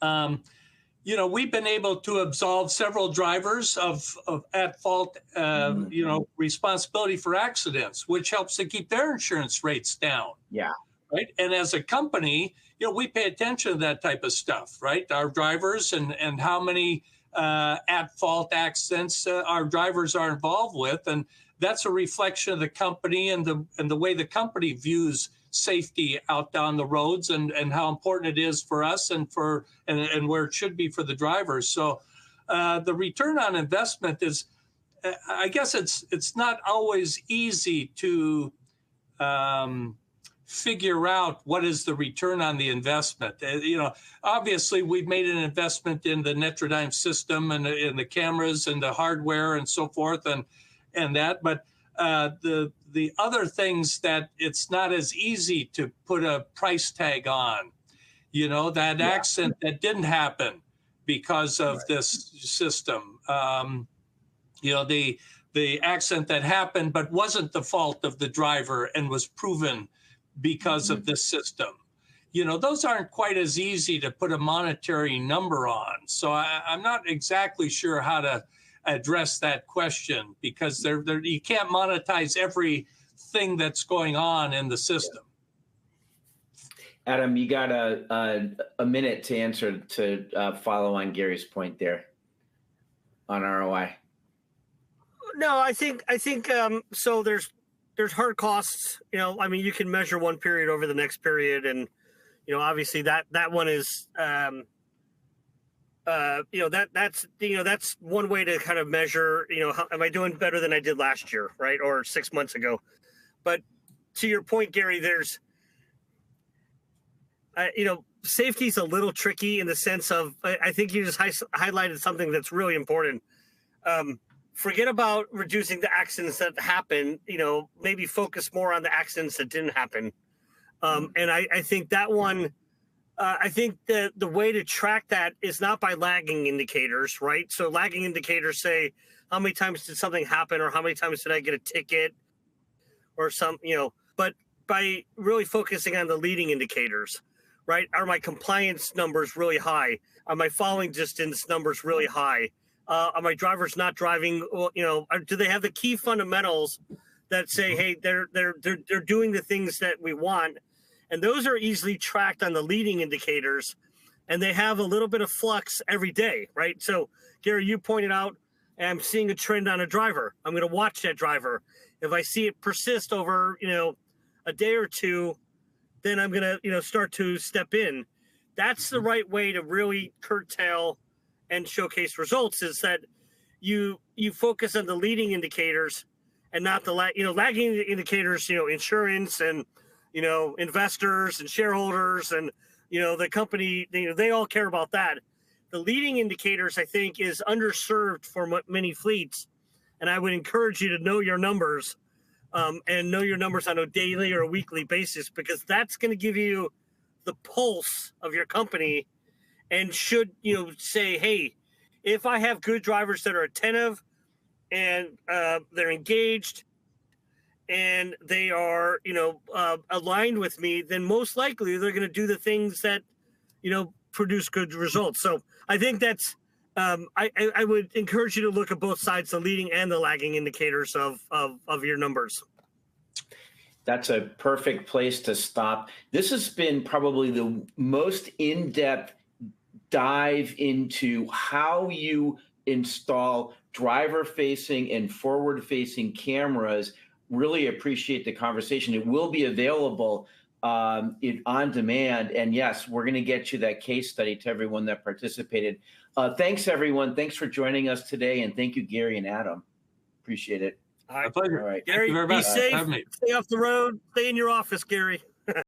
We've been able to absolve several drivers of at fault, responsibility for accidents, which helps to keep their insurance rates down. Yeah. Right. And as a company, we pay attention to that type of stuff, right? Our drivers and how many at fault accidents our drivers are involved with. And that's a reflection of the company and the way the company views safety out down the roads and how important it is for us and where it should be for the drivers. So the return on investment is, I guess it's not always easy to figure out what is the return on the investment. Obviously we've made an investment in the Netradyne system and in the cameras and the hardware and so forth and that, but the other things that it's not as easy to put a price tag on, that accident that didn't happen because of this system, the accident that happened but wasn't the fault of the driver and was proven because of this system. Those aren't quite as easy to put a monetary number on. So I'm not exactly sure how to address that question because you can't monetize everything that's going on in the system. Adam, you got a minute to answer to follow on Gary's point there on ROI. No, I think so. There's hard costs. You can measure one period over the next period, and obviously that one is that's one way to kind of measure, how am I doing better than I did last year, right? Or 6 months ago. But to your point, Gary, there's, safety is a little tricky in the sense of, I think you just highlighted something that's really important. Forget about reducing the accidents that happen, maybe focus more on the accidents that didn't happen. And I think that one, I think that the way to track that is not by lagging indicators, right? So lagging indicators say, how many times did something happen or how many times did I get a ticket or but by really focusing on the leading indicators, right? Are my compliance numbers really high? Are my following distance numbers really high? Are my drivers not driving? Do they have the key fundamentals that say, hey, they're doing the things that we want? And those are easily tracked on the leading indicators, and they have a little bit of flux every day, right? So, Gary, you pointed out, I'm seeing a trend on a driver. I'm going to watch that driver. If I see it persist over, a day or two, then I'm going to, start to step in. That's the right way to really curtail and showcase results, is that you focus on the leading indicators and not the lagging indicators, insurance and investors and shareholders and the company, they all care about that. The leading indicators, I think, is underserved for many fleets, and I would encourage you to know your numbers and know your numbers on a daily or a weekly basis, because that's going to give you the pulse of your company and should say, hey, if I have good drivers that are attentive and they're engaged and they are, aligned with me, then most likely they're going to do the things that, produce good results. So I think that's, I would encourage you to look at both sides, the leading and the lagging indicators of your numbers. That's a perfect place to stop. This has been probably the most in-depth dive into how you install driver-facing and forward-facing cameras. Really appreciate the conversation. It will be available on demand. And yes, we're going to get you that case study to everyone that participated. Thanks, everyone. Thanks for joining us today. And thank you, Gary and Adam. Appreciate it. All My right, pleasure. All right. Thank Gary, you very be much. safe. Have me. Stay off the road. Stay in your office, Gary.